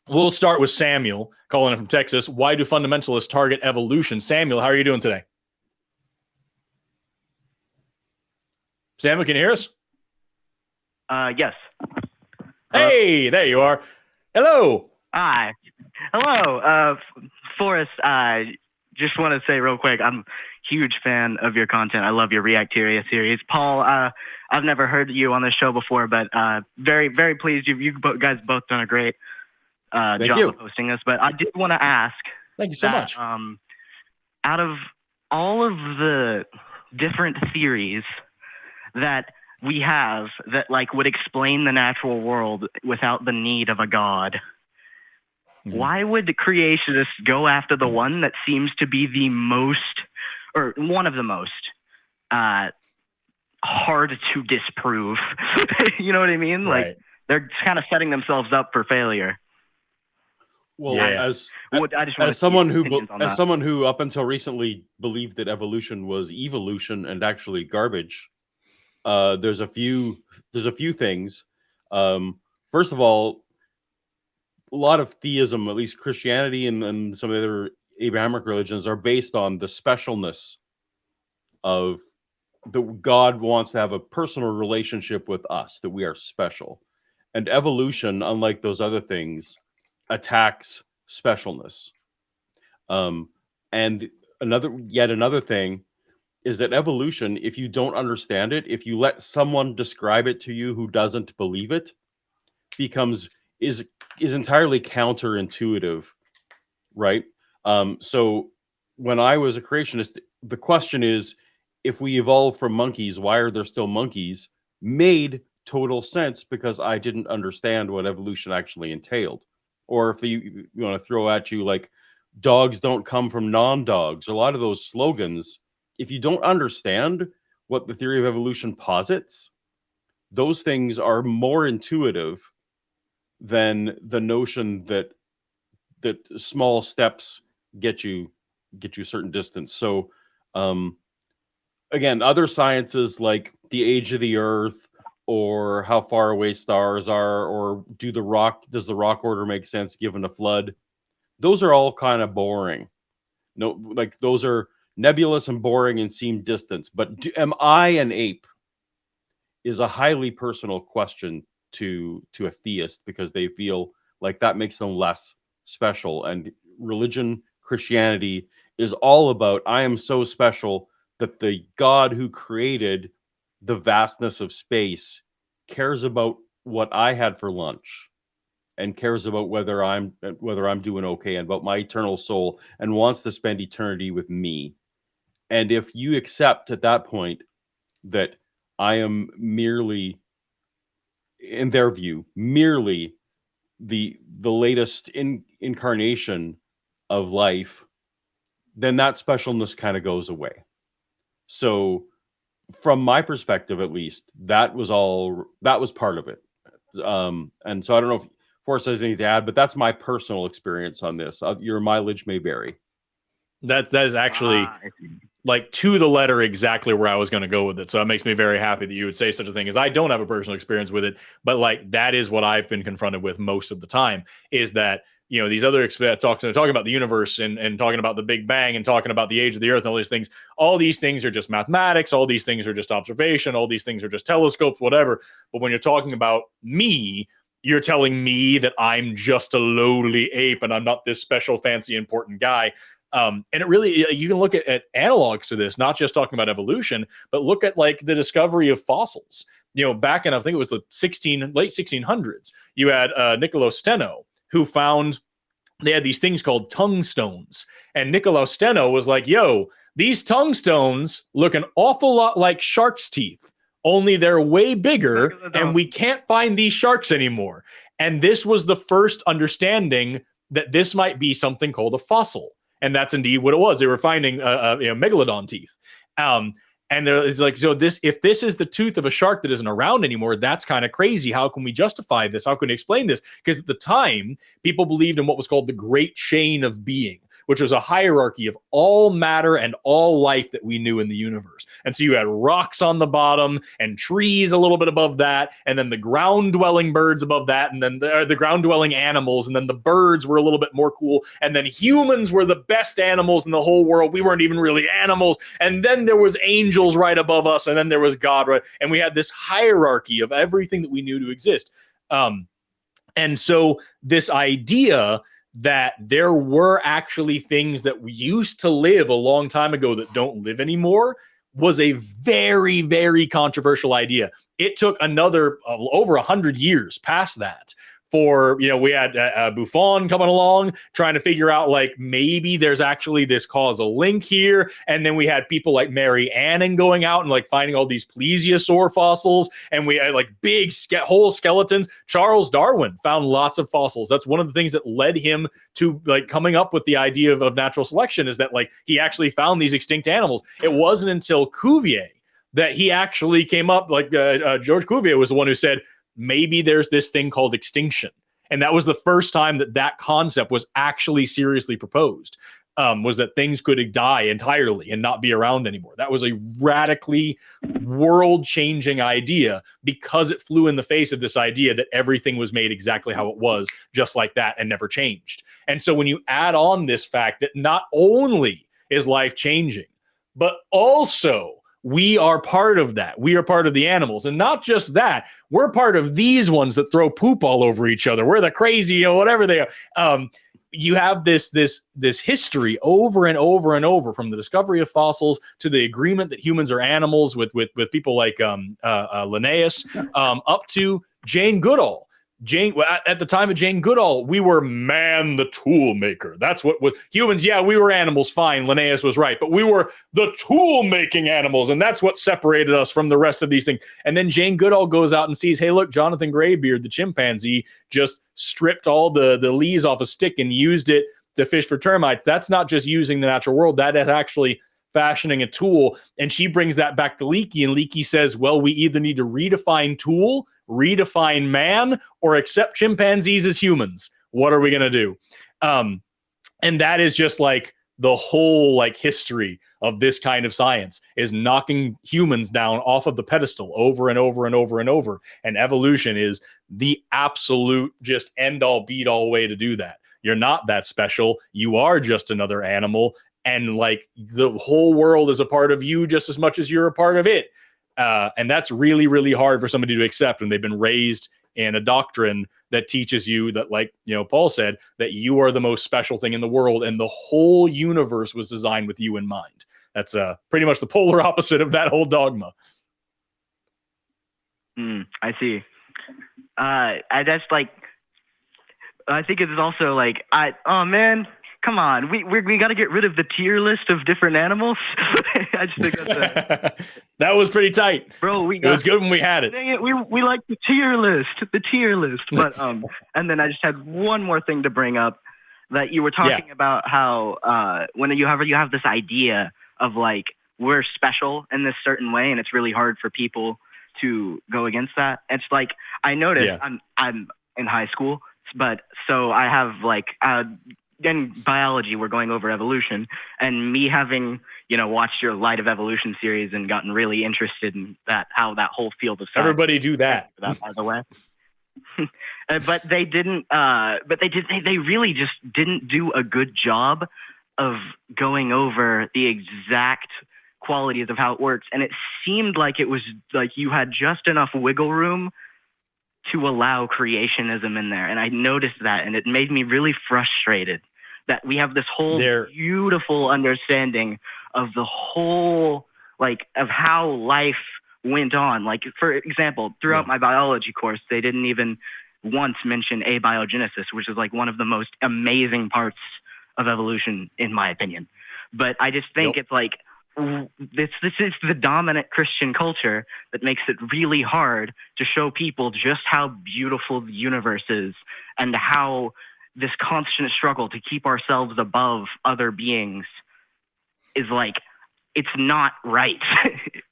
We'll start with Samuel, calling in from Texas. Why do fundamentalists target evolution? Samuel, how are you doing today? Samuel, can you hear us? Yes. Hey, there you are. Hello. Hi. Hello. Forrest, I just want to say real quick, I'm a huge fan of your content. I love your Reacteria series. Paul, I've never heard you on this show before, but very, very pleased. You guys both done a great job of hosting this. But I did want to ask. Thank you so much. Out of all of the different theories that we have that like would explain the natural world without the need of a god, why would the creationists go after the one that seems to be the most, or one of the most, hard to disprove? You know what I mean? Right. Like they're kind of setting themselves up for failure. Well, as someone who up until recently believed that evolution was evolution and actually garbage, there's a few things. First of all, a lot of theism, at least Christianity and some of the other Abrahamic religions, are based on the specialness of the God wants to have a personal relationship with us, that we are special. And evolution, unlike those other things, attacks specialness. And another thing is that evolution, if you don't understand it, if you let someone describe it to you who doesn't believe it, is entirely counterintuitive, right? So when I was a creationist, the question is, if we evolved from monkeys, why are there still monkeys? Made total sense because I didn't understand what evolution actually entailed. Or if you want to throw at you like dogs don't come from non-dogs, a lot of those slogans, if you don't understand what the theory of evolution posits, those things are more intuitive than the notion that small steps get you a certain distance. So again, other sciences like the age of the earth, or how far away stars are, or does the rock order make sense given a flood? Those are all kind of boring. No, like those are nebulous and boring and seem distant. But am I an ape is a highly personal question to a theist, because they feel like that makes them less special. And religion, Christianity, is all about, I am so special that the God who created the vastness of space cares about what I had for lunch, and cares about whether I'm doing okay, and about my eternal soul, and wants to spend eternity with me. And if you accept at that point that I am merely, in their view, merely the latest incarnation of life, then that specialness kind of goes away. So from my perspective, at least, that was part of it. And so I don't know if Forrest has anything to add, but that's my personal experience on this. Your mileage may vary. That is actually like to the letter exactly where I was going to go with it. So it makes me very happy that you would say such a thing, as I don't have a personal experience with it, but like that is what I've been confronted with most of the time, is that, you know, these other talking about the universe and talking about the Big Bang and talking about the age of the earth and all these things are just mathematics. All these things are just observation. All these things are just telescopes, whatever. But when you're talking about me, you're telling me that I'm just a lowly ape and I'm not this special, fancy, important guy. And it really, you can look at analogs to this, not just talking about evolution, but look at like the discovery of fossils. You know, back in, I think it was the late 1600s, you had Nicolaus Steno, who found they had these things called tongue stones. And Nicolaus Steno was like, yo, these tongue stones look an awful lot like shark's teeth, only they're way bigger and we can't find these sharks anymore. And this was the first understanding that this might be something called a fossil. And that's indeed what it was. They were finding megalodon teeth. And it's like, so if this is the tooth of a shark that isn't around anymore, that's kind of crazy. How can we justify this? How can we explain this? Because at the time, people believed in what was called the great chain of being, which was a hierarchy of all matter and all life that we knew in the universe. And so you had rocks on the bottom and trees a little bit above that, and then the ground-dwelling birds above that, and then the ground-dwelling animals, and then the birds were a little bit more cool, and then humans were the best animals in the whole world. We weren't even really animals. And then there was angels right above us, and then there was God, right? And we had this hierarchy of everything that we knew to exist. And so this idea that there were actually things that we used to live a long time ago that don't live anymore was a very, very controversial idea. It took another over 100 years past that for, we had Buffon coming along trying to figure out like maybe there's actually this causal link here. And then we had people like Mary Anning going out and like finding all these plesiosaur fossils. And we had like big whole skeletons. Charles Darwin found lots of fossils. That's one of the things that led him to like coming up with the idea of natural selection, is that like he actually found these extinct animals. It wasn't until Cuvier that he actually came up, like George Cuvier was the one who said, maybe there's this thing called extinction. And that was the first time that concept was actually seriously proposed, was that things could die entirely and not be around anymore. That was a radically world-changing idea because it flew in the face of this idea that everything was made exactly how it was, just like that, and never changed. And so when you add on this fact that not only is life changing, but also we are part of that. We are part of the animals. And not just that, we're part of these ones that throw poop all over each other. We're the crazy, whatever they are. You have this history over and over and over, from the discovery of fossils to the agreement that humans are animals with people like Linnaeus, up to Jane Goodall. At the time of Jane Goodall, we were man the tool maker. That's what was humans. Yeah, we were animals. Fine. Linnaeus was right, but we were the tool making animals. And that's what separated us from the rest of these things. And then Jane Goodall goes out and sees, hey, look, Jonathan Greybeard, the chimpanzee, just stripped all the leaves off a stick and used it to fish for termites. That's not just using the natural world. That is actually fashioning a tool. And she brings that back to Leakey, and Leakey says, well, we either need to redefine tool, redefine man, or accept chimpanzees as humans. What are we going to do? And that is just like the whole like history of this kind of science, is knocking humans down off of the pedestal over and over and over and over. And evolution is the absolute just end all beat all way to do that. You're not that special. You are just another animal. And like the whole world is a part of you just as much as you're a part of it. And that's really, really hard for somebody to accept when they've been raised in a doctrine that teaches you that, like, Paul said, that you are the most special thing in the world and the whole universe was designed with you in mind. That's pretty much the polar opposite of that whole dogma. I see. I think it's also like, oh man, come on, we got to get rid of the tier list of different animals. I just think that's that was pretty tight, bro. It was good when we had it. Dang it, we like the tier list. But and then I just had one more thing to bring up, that you were talking about how when you have this idea of like we're special in this certain way, and it's really hard for people to go against that. It's like I noticed I'm in high school, but so I have like in biology, we're going over evolution, and me having, watched your Light of Evolution series and gotten really interested in that, how that whole field of science. Everybody do that. By the way. But they didn't, they really just didn't do a good job of going over the exact qualities of how it works. And it seemed like it was like you had just enough wiggle room to allow creationism in there. And I noticed that, and it made me really frustrated that we have this whole beautiful understanding of the whole, like, of how life went on. Like, for example, throughout my biology course, they didn't even once mention abiogenesis, which is like one of the most amazing parts of evolution, in my opinion. But I just think it's like, this is the dominant Christian culture that makes it really hard to show people just how beautiful the universe is, and how this constant struggle to keep ourselves above other beings is like, it's not right.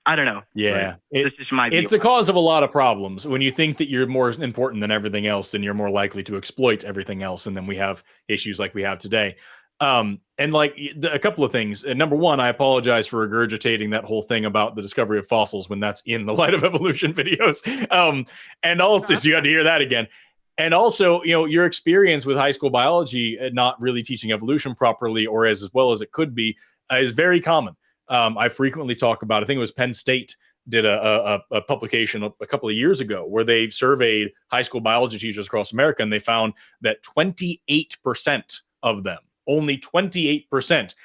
I don't know. Yeah. This is my view. It's the cause of a lot of problems. When you think that you're more important than everything else, then you're more likely to exploit everything else. And then we have issues like we have today. And like a couple of things. Number one, I apologize for regurgitating that whole thing about the discovery of fossils when that's in the Light of Evolution videos. And also, so you got to hear that again. And also, your experience with high school biology not really teaching evolution properly or as well as it could be is very common. I frequently talk about, I think it was Penn State did a publication a couple of years ago where they surveyed high school biology teachers across America, and they found that 28% of them, only 28%,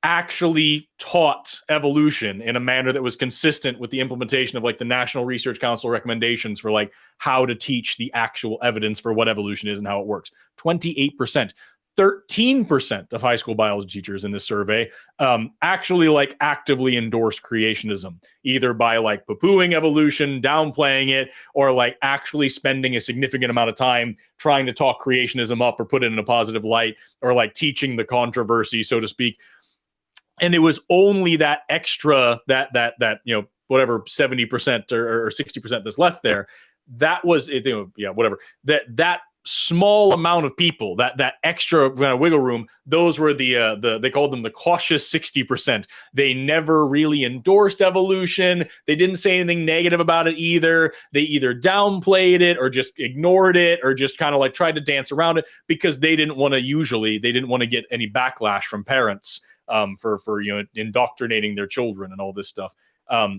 actually taught evolution in a manner that was consistent with the implementation of like the National Research Council recommendations for like how to teach the actual evidence for what evolution is and how it works. 28%. 13% of high school biology teachers in this survey actually like actively endorsed creationism, either by like poo-pooing evolution, downplaying it, or like actually spending a significant amount of time trying to talk creationism up or put it in a positive light, or like teaching the controversy, so to speak. And it was only that extra, that whatever 70% or 60% that's left there, that was it, whatever, that small amount of people, that extra wiggle room, those were the they called them the cautious 60%. They never really endorsed evolution. They didn't say anything negative about it either. They either downplayed it or just ignored it or just kind of like tried to dance around it because they didn't want to get any backlash from parents for indoctrinating their children and all this stuff.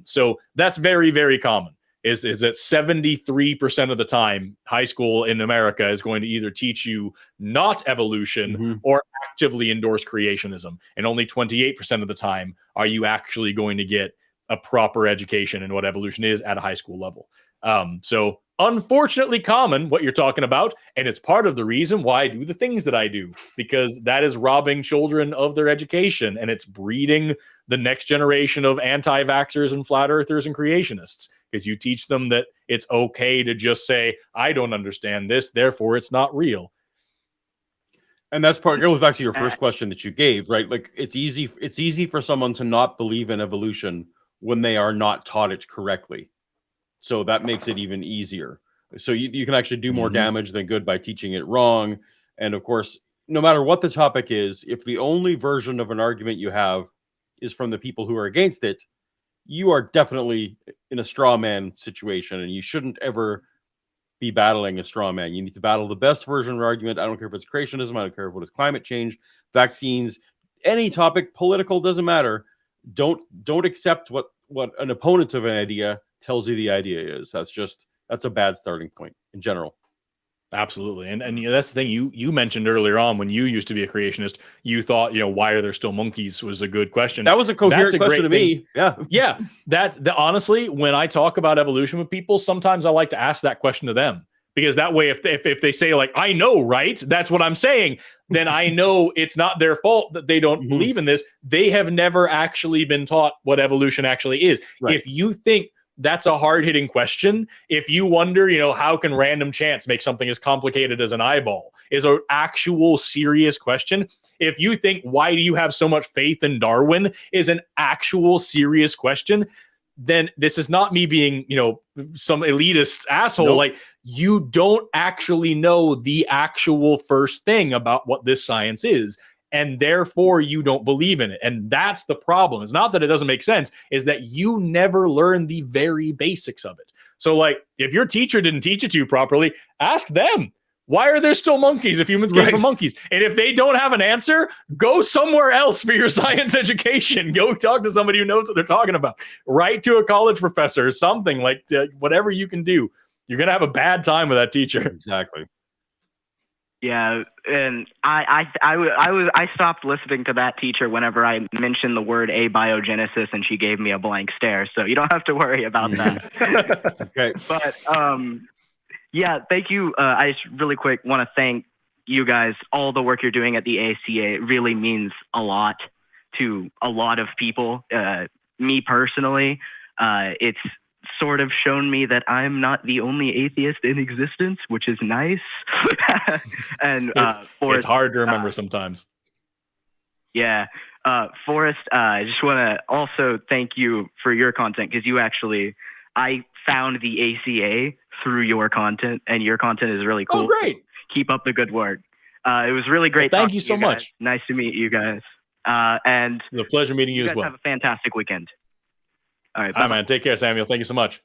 So that's very, very common. Is that 73% of the time high school in America is going to either teach you not evolution or actively endorse creationism. And only 28% of the time are you actually going to get a proper education in what evolution is at a high school level. So unfortunately common what you're talking about. And it's part of the reason why I do the things that I do, because that is robbing children of their education and it's breeding the next generation of anti-vaxxers and flat earthers and creationists. Because you teach them that it's okay to just say, I don't understand this, therefore it's not real. And that's part goes back to your first question that you gave, right? Like it's easy for someone to not believe in evolution when they are not taught it correctly. So that makes it even easier. So you can actually do more damage than good by teaching it wrong. And of course, no matter what the topic is, if the only version of an argument you have is from the people who are against it, you are definitely in a straw man situation, and you shouldn't ever be battling a straw man. You need to battle the best version of an argument. I don't care if it's creationism. I don't care if it's climate change, vaccines, any topic, political, doesn't matter. Don't accept what an opponent of an idea tells you the idea is. That's a bad starting point in general. Absolutely. And that's the thing you mentioned earlier on when you used to be a creationist, you thought, why are there still monkeys was a good question. That was a coherent question to me. Yeah. Yeah. Honestly, when I talk about evolution with people, sometimes I like to ask that question to them, because that way, if they say like, I know, right, that's what I'm saying, then I know it's not their fault that they don't believe in this. They have never actually been taught what evolution actually is. Right. If you think that's a hard-hitting question, if you wonder, how can random chance make something as complicated as an eyeball, is an actual serious question. If you think, why do you have so much faith in Darwin, is an actual serious question, then this is not me being, some elitist asshole. Nope. Like, you don't actually know the actual first thing about what this science is. And therefore you don't believe in it. And that's the problem. It's not that it doesn't make sense, is that you never learn the very basics of it. So like, if your teacher didn't teach it to you properly, ask them, why are there still monkeys if humans came from monkeys? And if they don't have an answer, go somewhere else for your science education. Go talk to somebody who knows what they're talking about. Write to a college professor or something, like whatever you can do. You're going to have a bad time with that teacher. Exactly. Yeah, and I stopped listening to that teacher whenever I mentioned the word abiogenesis, and she gave me a blank stare. So you don't have to worry about that. Okay. But yeah, thank you. I just really quick want to thank you guys. All the work you're doing at the ACA really means a lot to a lot of people. Me personally, it's sort of shown me that I'm not the only atheist in existence, which is nice. And it's hard to remember sometimes. Yeah. Forrest, I just want to also thank you for your content, because I found the ACA through your content, and your content is really cool. Oh, great. Keep up the good work. It was really great. Well, thank talking you to so guys. much. Nice to meet you guys. And It's a pleasure meeting you as guys well. have a fantastic weekend. All right. All right, man. Take care, Samuel. Thank you so much.